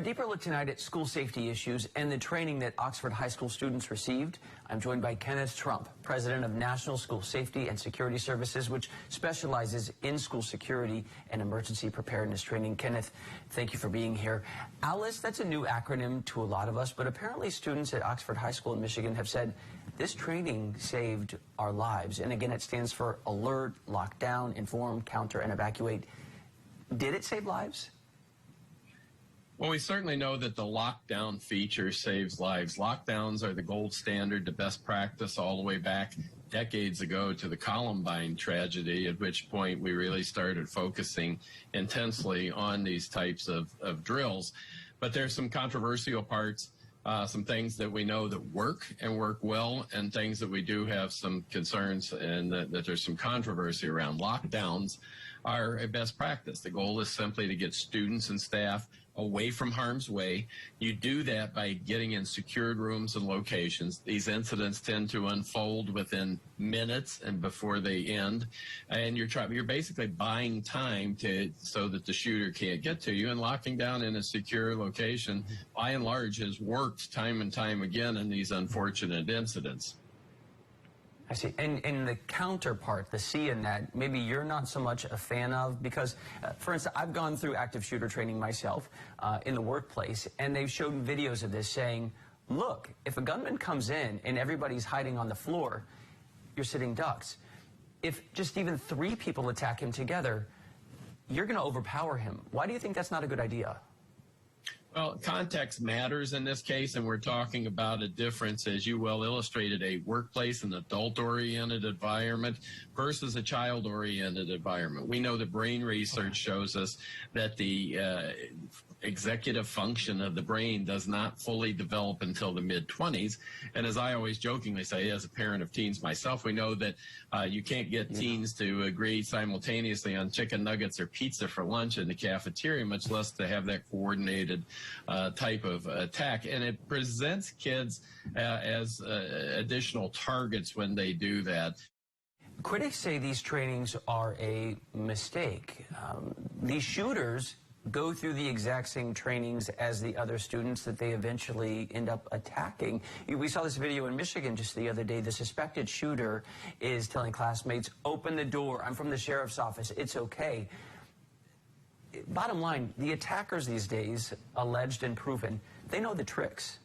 A deeper look tonight at school safety issues and the training that Oxford High School students received. I'm joined by Kenneth Trump, president of National School Safety and Security Services, which specializes in school security and emergency preparedness training. Kenneth, thank you for being here. A.L.I.C.E, that's a new acronym to a lot of us, but apparently students at Oxford High School in Michigan have said this training saved our lives. And again, it stands for alert, lock down, inform, counter, and evacuate. Did it save lives? Well, we certainly know that the lockdown feature saves lives. Lockdowns are the gold standard, the best practice all the way back decades ago to the Columbine tragedy, at which point we really started focusing intensely on these types of drills. But there's some controversial parts, some things that we know that work and work well, and things that we do have some concerns and that there's some controversy around. Lockdowns are a best practice. The goal is simply to get students and staff away from harm's way. You do that by getting in secured rooms and locations. These incidents tend to unfold within minutes and before they end, and you're basically buying time so that the shooter can't get to you. And locking down in a secure location, by and large, has worked time and time again in these unfortunate incidents. I see. And the counterpart, the C in that, maybe you're not so much a fan of, because, for instance, I've gone through active shooter training myself in the workplace, and they've shown videos of this saying, look, if a gunman comes in and everybody's hiding on the floor, you're sitting ducks. If just even 3 people attack him together, you're going to overpower him. Why do you think that's not a good idea? Well, context matters in this case, and we're talking about a difference, as you well illustrated, a workplace, an adult-oriented environment versus a child-oriented environment. We know that brain research shows us that the executive function of the brain does not fully develop until the mid-20s. And as I always jokingly say, as a parent of teens myself, we know that you can't get teens to agree simultaneously on chicken nuggets or pizza for lunch in the cafeteria, much less to have that coordinated type of attack. And it presents kids as additional targets when they do that. Critics say these trainings are a mistake. These shooters go through the exact same trainings as the other students that they eventually end up attacking. We saw this video in Michigan just the other day. The suspected shooter is telling classmates, open the door, I'm from the sheriff's office, it's okay. Bottom line, the attackers these days, alleged and proven, they know the tricks.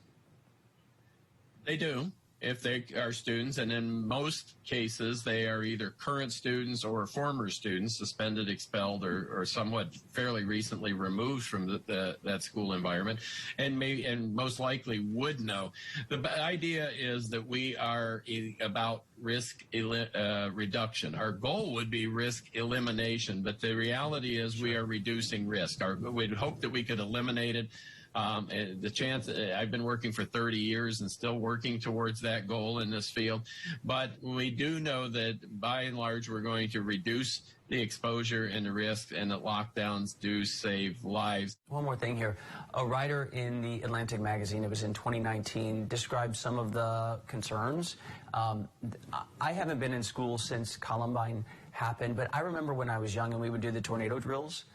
They do, if they are students, and in most cases they are either current students or former students, suspended, expelled, or somewhat fairly recently removed from that school environment, and most likely would know. The idea is that we are about risk reduction. Our goal would be risk elimination, but the reality is we are reducing risk. We'd hope that we could eliminate it. The chance, I've been working for 30 years and still working towards that goal in this field, but we do know that by and large we're going to reduce the exposure and the risk, and that lockdowns do save lives. One more thing here. A writer in the Atlantic magazine, it was in 2019, described some of the concerns. I haven't been in school since Columbine happened, but I remember when I was young and we would do the tornado drills,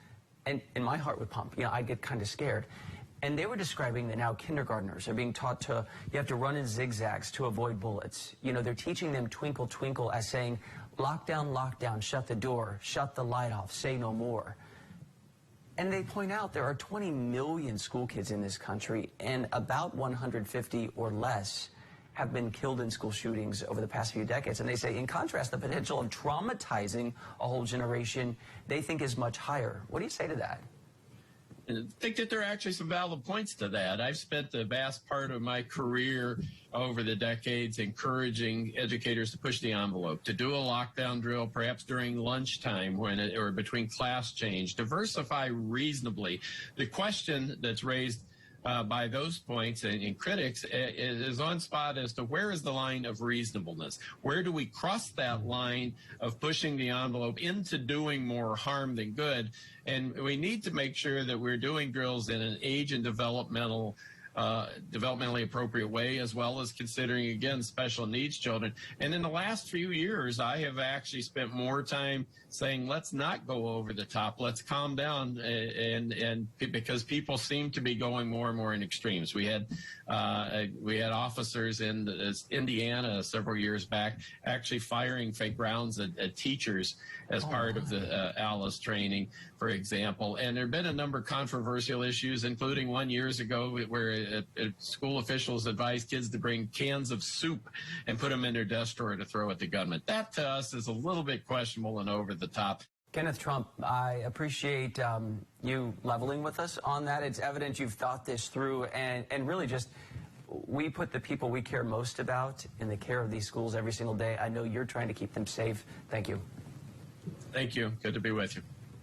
and my heart would pump. You know, I'd get kind of scared. And they were describing that now kindergartners are being taught you have to run in zigzags to avoid bullets. You know, they're teaching them twinkle, twinkle as saying, lock down, shut the door, shut the light off, say no more. And they point out there are 20 million school kids in this country, and about 150 or less have been killed in school shootings over the past few decades. And they say, in contrast, the potential of traumatizing a whole generation, they think is much higher. What do you say to that? I think that there are actually some valid points to that. I've spent the vast part of my career over the decades encouraging educators to push the envelope, to do a lockdown drill, perhaps during lunchtime or between class change, diversify reasonably. The question that's raised by those points and critics is on spot as to where is the line of reasonableness? Where do we cross that line of pushing the envelope into doing more harm than good? And we need to make sure that we're doing drills in an age and developmental developmentally appropriate way, as well as considering, again, special needs children. And in the last few years, I have actually spent more time saying, let's not go over the top, let's calm down, and because people seem to be going more and more in extremes. We had officers in Indiana several years back actually firing fake rounds at teachers as part of the A.L.I.C.E training, for example. And there have been a number of controversial issues, including one years ago where school officials advised kids to bring cans of soup and put them in their desk drawer to throw at the gunman. That, to us, is a little bit questionable and over the top. Kenneth Trump, I appreciate you leveling with us on that. It's evident you've thought this through, and really just, we put the people we care most about in the care of these schools every single day. I know you're trying to keep them safe. Thank you. Thank you. Good to be with you.